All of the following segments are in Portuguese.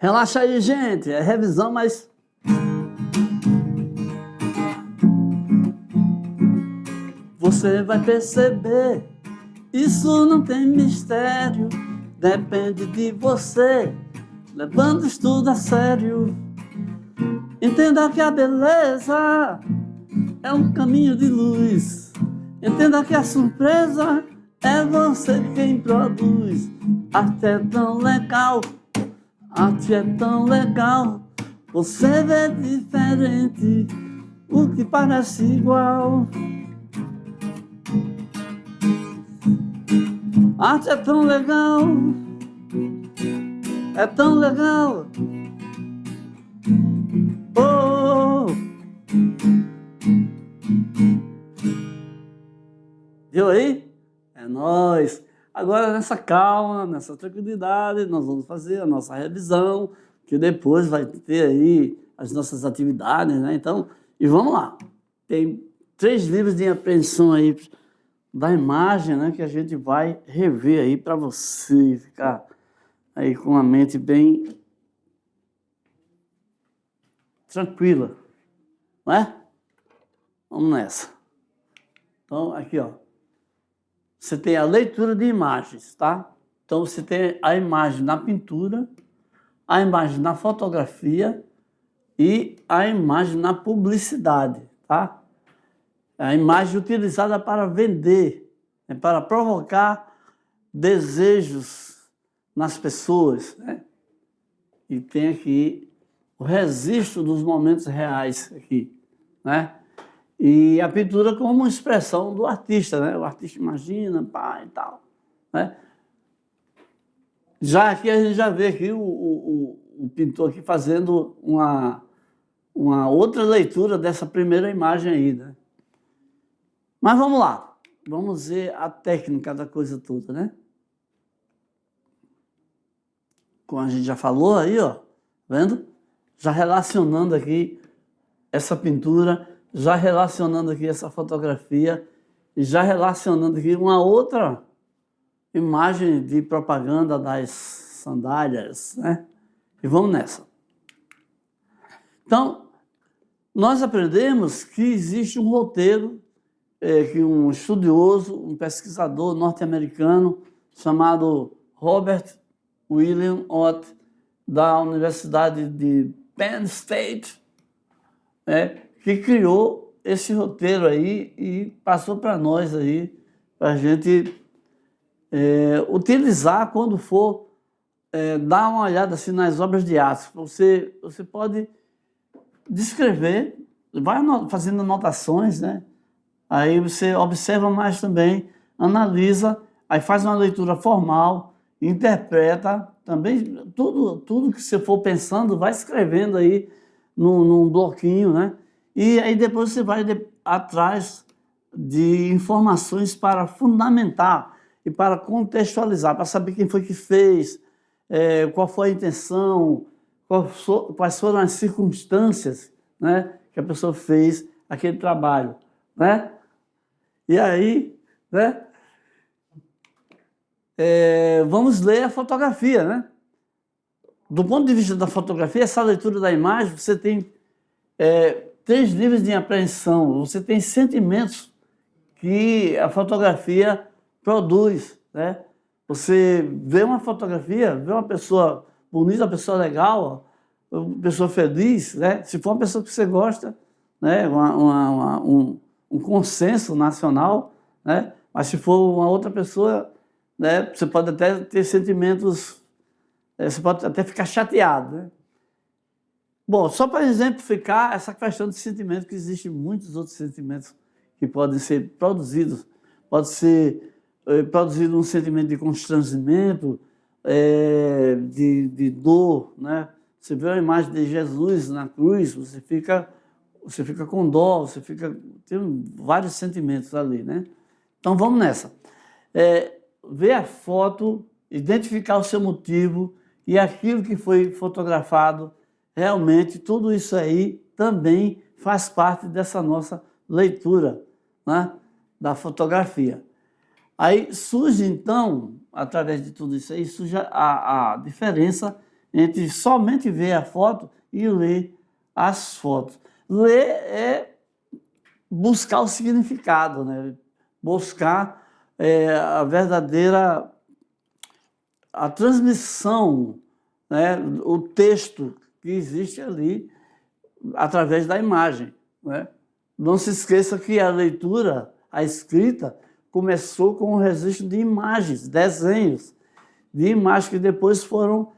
Relaxa aí, gente. É revisão, mas... Você vai perceber, isso não tem mistério. Depende de você, levando o estudo a sério. Entenda que a beleza é um caminho de luz. Entenda que a surpresa é você quem produz. Arte é tão legal, arte é tão legal. Você vê diferente o que parece igual. Arte é tão legal, é tão legal. Oh, viu aí? É nóis. Agora nessa calma, nessa tranquilidade, nós vamos fazer a nossa revisão, que depois vai ter aí as nossas atividades, né? Então, e vamos lá. Tem 3 livros de apreensão aí da imagem, né, que a gente vai rever aí para você ficar aí com a mente bem tranquila, não é? Vamos nessa. Então, aqui, ó, você tem a leitura de imagens, tá? Então, você tem a imagem na pintura, a imagem na fotografia e a imagem na publicidade, tá? A imagem utilizada para vender, para provocar desejos nas pessoas, né? E tem aqui o registro dos momentos reais aqui, né? E a pintura como uma expressão do artista, né? O artista imagina, pá, e tal, né? Já aqui a gente já vê aqui o pintor aqui fazendo uma outra leitura dessa primeira imagem aí, né? Mas vamos lá, vamos ver a técnica da coisa toda, né? Como a gente já falou aí, ó, vendo? Já relacionando aqui essa pintura, já relacionando aqui essa fotografia, e já relacionando aqui uma outra imagem de propaganda das sandálias, né? E vamos nessa. Então, nós aprendemos que existe um roteiro que um estudioso, um pesquisador norte-americano chamado Robert William Ott, da Universidade de Penn State, que criou esse roteiro aí e passou para nós aí, para a gente utilizar quando for dar uma olhada assim, nas obras de arte. Você pode descrever, vai fazendo anotações, né? Aí você observa mais também, analisa, aí faz uma leitura formal, interpreta também, tudo que você for pensando, vai escrevendo aí num bloquinho, né? E aí depois você vai atrás de informações para fundamentar e para contextualizar, para saber quem foi que fez, qual foi a intenção, quais foram as circunstâncias, né, que a pessoa fez aquele trabalho, né? E aí, né, vamos ler a fotografia, né? Do ponto de vista da fotografia, essa leitura da imagem, você tem 3 níveis de apreensão, você tem sentimentos que a fotografia produz, né? Você vê uma fotografia, vê uma pessoa bonita, uma pessoa legal, uma pessoa feliz, né? Se for uma pessoa que você gosta, né? Um consenso nacional, né? Mas se for uma outra pessoa, né? Você pode até ter sentimentos, você pode até ficar chateado, né? Bom, só para exemplificar essa questão de sentimento, que existem muitos outros sentimentos que podem ser produzidos. Pode ser produzido um sentimento de constrangimento, de dor, né? Você vê a imagem de Jesus na cruz, você fica com dó, tem vários sentimentos ali, né? Então vamos nessa. Ver a foto, identificar o seu motivo e aquilo que foi fotografado, realmente tudo isso aí também faz parte dessa nossa leitura, né, da fotografia. Aí surge então, através de tudo isso aí, surge a diferença entre somente ver a foto e ler as fotos. Ler é buscar o significado, né? Buscar a verdadeira a transmissão, né? O texto que existe ali através da imagem, né? Não se esqueça que a leitura, a escrita, começou com o registro de imagens, desenhos, de imagens que depois foram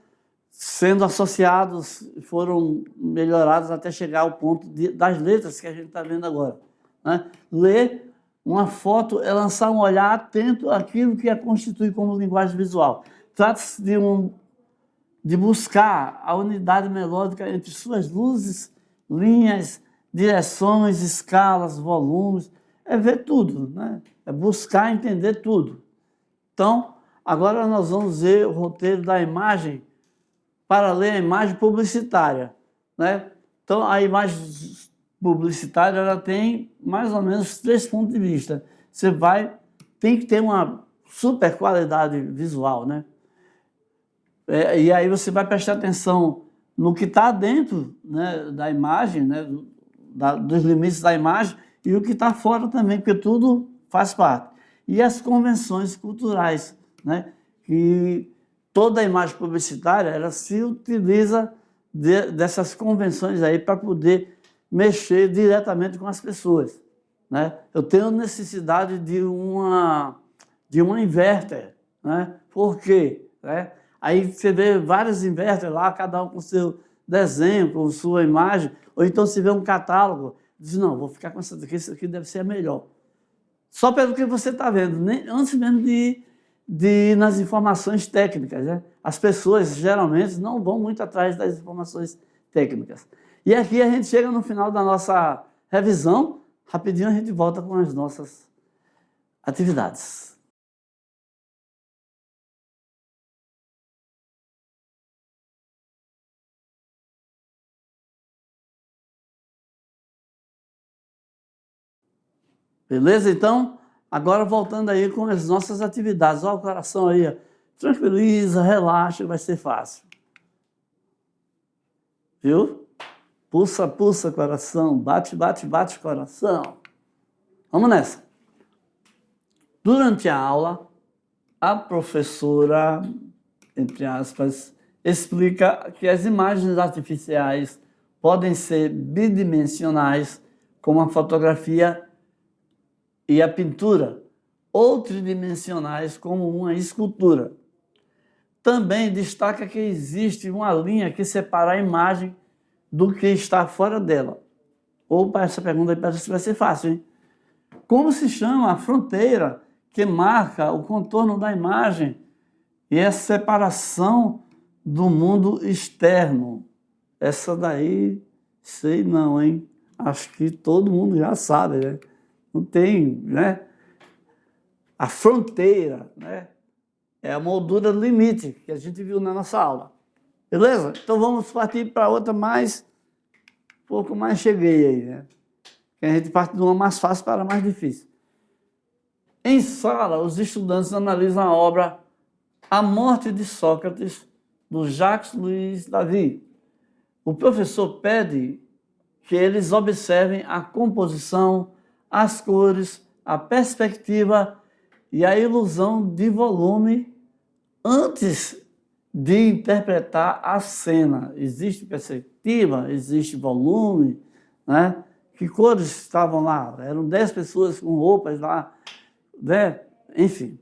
sendo associados, foram melhorados até chegar ao ponto das letras que a gente está vendo agora, né? Ler uma foto é lançar um olhar atento àquilo que a constitui como linguagem visual. Trata-se de buscar a unidade melódica entre suas luzes, linhas, direções, escalas, volumes. É ver tudo, né? É buscar entender tudo. Então, agora nós vamos ver o roteiro da imagem para ler a imagem publicitária, né? Então, a imagem publicitária ela tem mais ou menos 3 pontos de vista. Tem que ter uma super qualidade visual, né? E aí você vai prestar atenção no que está dentro, né, da imagem, né, dos limites da imagem, e o que está fora também, porque tudo faz parte. E as convenções culturais, né, que toda a imagem publicitária ela se utiliza dessas convenções aí para poder mexer diretamente com as pessoas, né? Eu tenho necessidade de uma inverter, né? Por quê? Né? Aí você vê vários inverters lá, cada um com seu desenho, com sua imagem, ou então se vê um catálogo, diz, não, vou ficar com essa daqui, isso aqui deve ser a melhor. Só pelo que você está vendo, antes mesmo de ir nas informações técnicas, né? As pessoas geralmente não vão muito atrás das informações técnicas. E aqui a gente chega no final da nossa revisão, rapidinho a gente volta com as nossas atividades. Beleza? Então, agora voltando aí com as nossas atividades. Olha o coração aí, ó. Tranquiliza, relaxa, vai ser fácil. Viu? Pulsa, pulsa, coração. Bate, bate, bate, coração. Vamos nessa. Durante a aula, a professora, entre aspas, explica que as imagens artificiais podem ser bidimensionais, como a fotografia e a pintura, ou tridimensionais, como uma escultura. Também destaca que existe uma linha que separa a imagem do que está fora dela. Ou para essa pergunta aí parece que vai ser fácil, hein? Como se chama a fronteira que marca o contorno da imagem e a separação do mundo externo? Essa daí, sei não, hein? Acho que todo mundo já sabe, né? Não tem, né? A fronteira, né? É a moldura limite que a gente viu na nossa aula. Beleza? Então vamos partir para outra um pouco mais cheguei aí, né? Que a gente parte de uma mais fácil para a mais difícil. Em sala, os estudantes analisam a obra A Morte de Sócrates, do Jacques Louis David. O professor pede que eles observem a composição, as cores, a perspectiva e a ilusão de volume antes de interpretar a cena. Existe perspectiva, existe volume, né? Que cores estavam lá? Eram 10 pessoas com roupas lá, né? Enfim.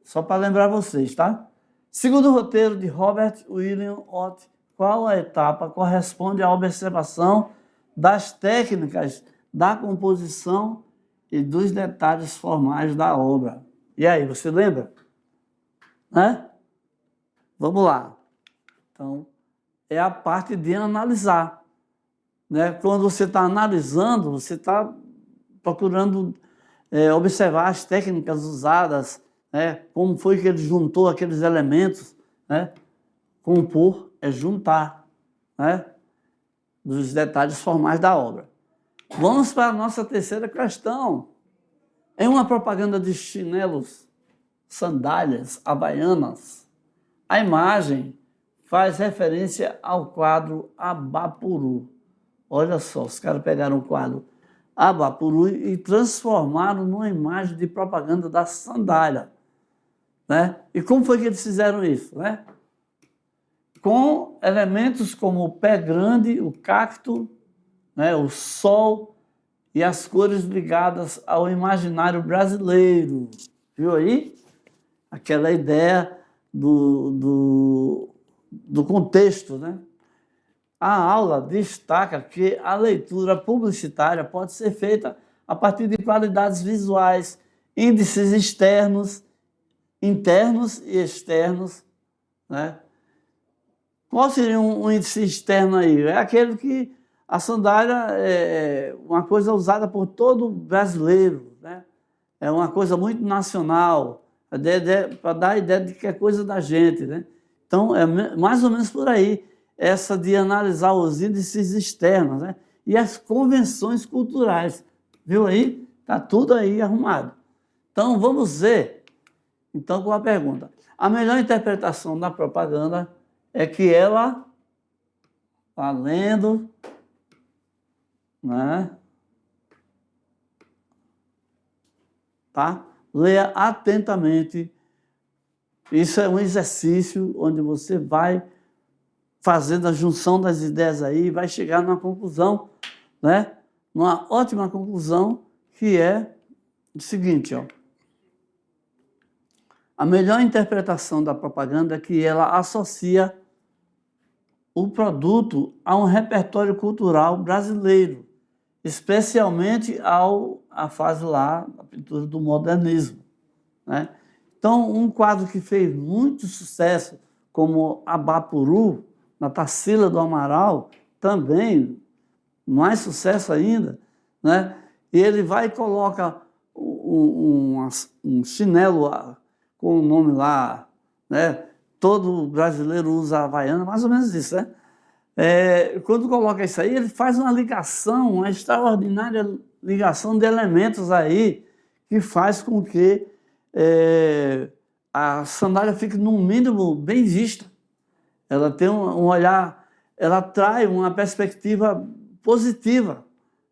Só para lembrar vocês, tá? Segundo o roteiro de Robert William Ott, qual a etapa corresponde à observação das técnicas da composição e dos detalhes formais da obra? E aí, você lembra? Né? Vamos lá. Então, é a parte de analisar. Né? Quando você está analisando, você está procurando observar as técnicas usadas, né? Como foi que ele juntou aqueles elementos, né? Compor é juntar, né? Dos detalhes formais da obra. Vamos para a nossa terceira questão. Em uma propaganda de chinelos, sandálias, havaianas, A imagem faz referência ao quadro Abapuru. Olha só, os caras pegaram o quadro Abapuru e transformaram numa imagem de propaganda da sandália, né? E como foi que eles fizeram isso, né? Com elementos como o pé grande, o cacto, né, o sol e as cores ligadas ao imaginário brasileiro. Viu aí? Aquela ideia do contexto, né? A aula destaca que a leitura publicitária pode ser feita a partir de qualidades visuais, índices externos, internos e externos, né? Qual seria um índice externo aí? É aquele que a sandália é uma coisa usada por todo brasileiro, né? É uma coisa muito nacional, para dar a ideia de que é coisa da gente, né? Então, é mais ou menos por aí, essa de analisar os índices externos, né? E as convenções culturais. Viu aí? Está tudo aí arrumado. Então, vamos ver, então, com a pergunta. A melhor interpretação da propaganda é que ela, valendo, né? Tá? Leia atentamente. Isso é um exercício onde você vai fazendo a junção das ideias aí, vai chegar numa conclusão, né? Numa ótima conclusão, que é o seguinte, ó. A melhor interpretação da propaganda é que ela associa o produto a um repertório cultural brasileiro, especialmente à fase lá da pintura do modernismo, né? Então, um quadro que fez muito sucesso, como Abapuru, na Tarsila do Amaral, também, mais sucesso ainda, né? E ele vai e coloca um chinelo com o nome lá, né? Todo brasileiro usa a Havaiana, mais ou menos isso, né? Quando coloca isso aí, ele faz uma ligação, uma extraordinária ligação de elementos aí, que faz com que a sandália fique, no mínimo, bem vista. Ela tem um olhar, ela traz uma perspectiva positiva,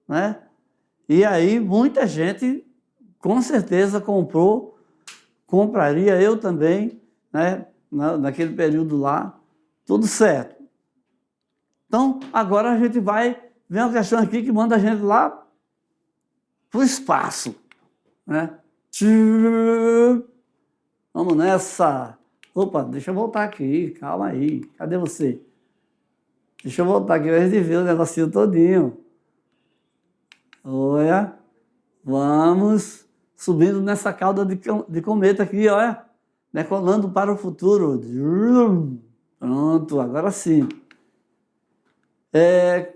né? E aí muita gente, com certeza, compraria, eu também, né? Naquele período lá, tudo certo. Então, agora a gente vai ver uma questão aqui que manda a gente lá para o espaço, né? Vamos nessa. Opa, deixa eu voltar aqui, calma aí. Cadê você? Deixa eu voltar aqui para a gente ver o negocinho todinho. Olha, vamos subindo nessa cauda de cometa aqui, olha. Decolando para o futuro. Pronto, agora sim.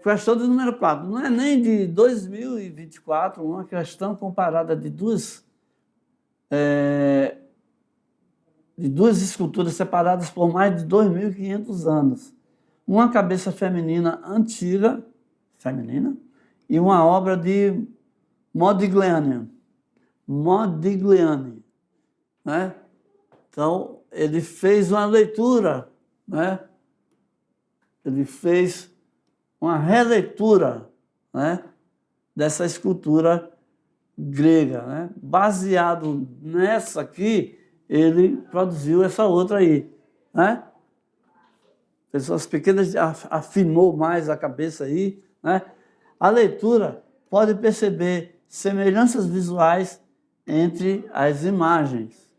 Questão do número 4. Não é nem de 2024, uma questão comparada de duas esculturas separadas por mais de 2.500 anos. Uma cabeça feminina antiga, feminina, e uma obra de Modigliani, né? Então, ele fez uma leitura, né? Ele fez uma releitura, né, dessa escultura grega, né? Baseado nessa aqui, ele produziu essa outra aí, né? Pessoas pequenas afinou mais a cabeça aí, né? A leitura pode perceber semelhanças visuais entre as imagens,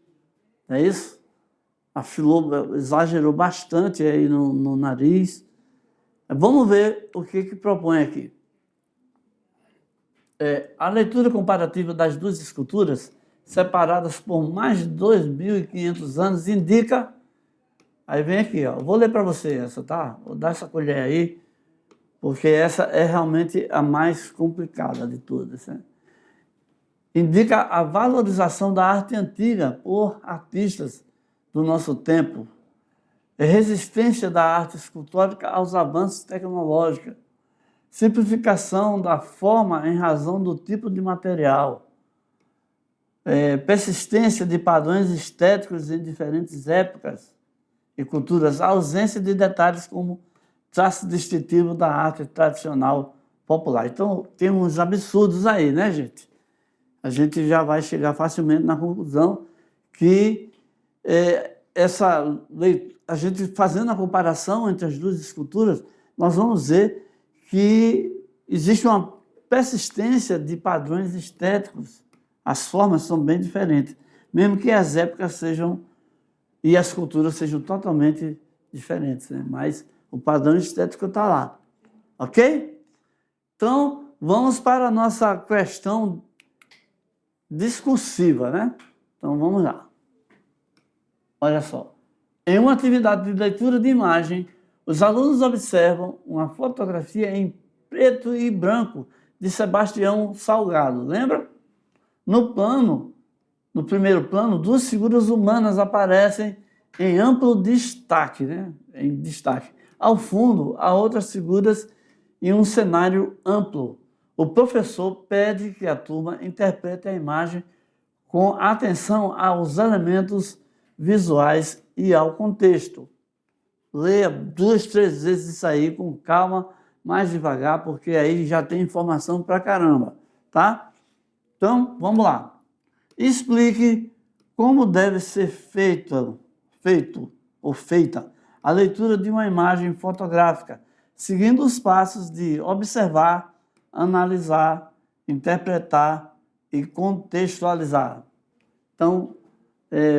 não é isso? Afilou, exagerou bastante aí no nariz. Vamos ver o que propõe aqui. A leitura comparativa das duas esculturas, separadas por mais de 2.500 anos, indica... Aí vem aqui, ó. Vou ler para você essa, tá? Vou dar essa colher aí, porque essa é realmente a mais complicada de todas, né? Indica a valorização da arte antiga por artistas do nosso tempo, resistência da arte escultórica aos avanços tecnológicos, simplificação da forma em razão do tipo de material, persistência de padrões estéticos em diferentes épocas e culturas, a ausência de detalhes como traço distintivo da arte tradicional popular. Então, tem uns absurdos aí, né, gente? A gente já vai chegar facilmente na conclusão que a gente fazendo a comparação entre as duas esculturas, nós vamos ver que existe uma persistência de padrões estéticos. As formas são bem diferentes, mesmo que as épocas sejam e as culturas sejam totalmente diferentes, né? Mas o padrão estético está lá, ok? Então, vamos para a nossa questão discursiva, né? Então, vamos lá. Olha só. Em uma atividade de leitura de imagem, os alunos observam uma fotografia em preto e branco de Sebastião Salgado. Lembra? No primeiro plano, duas figuras humanas aparecem em amplo destaque, né? Em destaque. Ao fundo, há outras figuras em um cenário amplo. O professor pede que a turma interprete a imagem com atenção aos elementos visuais e ao contexto. Leia 2, 3 vezes isso aí com calma, mais devagar, porque aí já tem informação pra caramba, tá? Então, vamos lá. Explique como deve ser feita a leitura de uma imagem fotográfica, seguindo os passos de observar, analisar, interpretar e contextualizar. Então,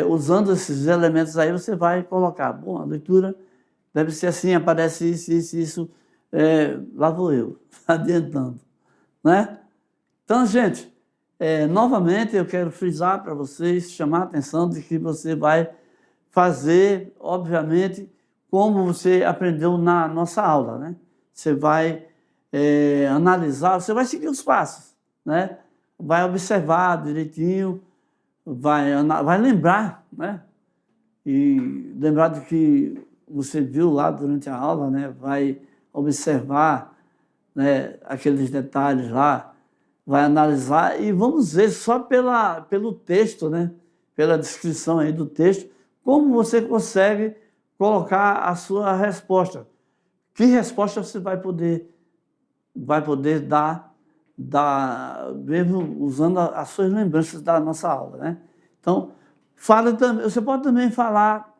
usando esses elementos aí, você vai colocar, bom, a leitura deve ser assim, aparece isso, lá vou eu, adiantando, né? Então, gente, novamente eu quero frisar para vocês, chamar a atenção de que você vai fazer, obviamente, como você aprendeu na nossa aula, né? Você vai analisar, você vai seguir os passos, né? Vai observar direitinho, vai lembrar, né? E lembrar do que você viu lá durante a aula, né? Vai observar, né, aqueles detalhes lá, vai analisar e vamos ver só pelo texto, né? Pela descrição aí do texto, como você consegue colocar a sua resposta. Que resposta você vai poder dar mesmo usando as suas lembranças da nossa aula, né? Então, você pode também falar,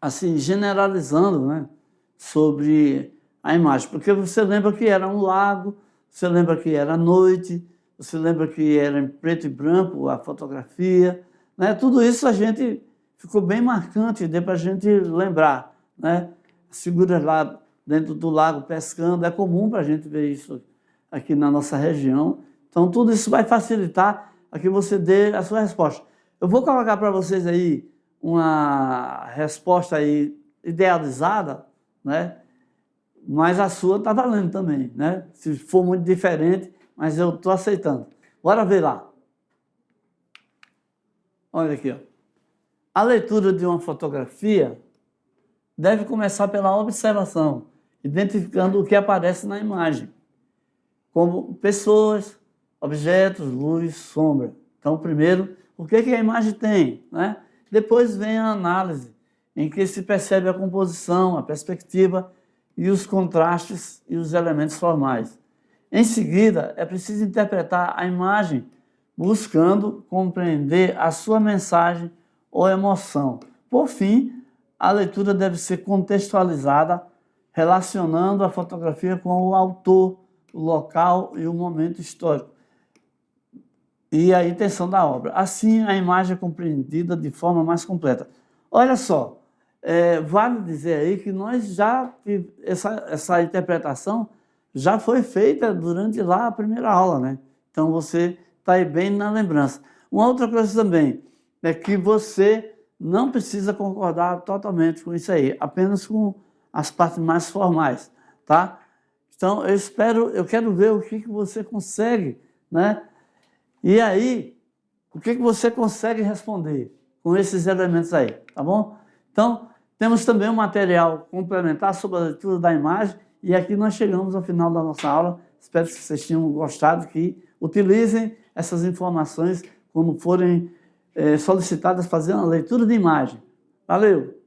assim, generalizando, né, sobre a imagem, porque você lembra que era um lago, você lembra que era noite, você lembra que era em preto e branco a fotografia, né? Tudo isso a gente ficou bem marcante, deu para a gente lembrar, né? As figuras lá dentro do lago pescando, é comum para a gente ver isso aqui na nossa região. Então, tudo isso vai facilitar a que você dê a sua resposta. Eu vou colocar para vocês aí uma resposta aí idealizada, né? Mas a sua está valendo também, né? Se for muito diferente, mas eu estou aceitando. Bora ver lá. Olha aqui, ó. A leitura de uma fotografia deve começar pela observação, identificando o que aparece na imagem, como pessoas, objetos, luz, sombra. Então, primeiro, o que a imagem tem, né? Depois vem a análise, em que se percebe a composição, a perspectiva e os contrastes e os elementos formais. Em seguida, é preciso interpretar a imagem, buscando compreender a sua mensagem ou emoção. Por fim, a leitura deve ser contextualizada, relacionando a fotografia com o autor, o local e o momento histórico e a intenção da obra. Assim, a imagem é compreendida de forma mais completa. Olha só, vale dizer aí que nós essa interpretação já foi feita durante lá a primeira aula, né? Então, você está aí bem na lembrança. Uma outra coisa também é que você não precisa concordar totalmente com isso aí, apenas com as partes mais formais, tá? Então, eu quero ver o que você consegue, né? E aí, o que você consegue responder com esses elementos aí, tá bom? Então, temos também um material complementar sobre a leitura da imagem e aqui nós chegamos ao final da nossa aula. Espero que vocês tenham gostado, que utilizem essas informações quando forem solicitadas fazer uma leitura de imagem. Valeu!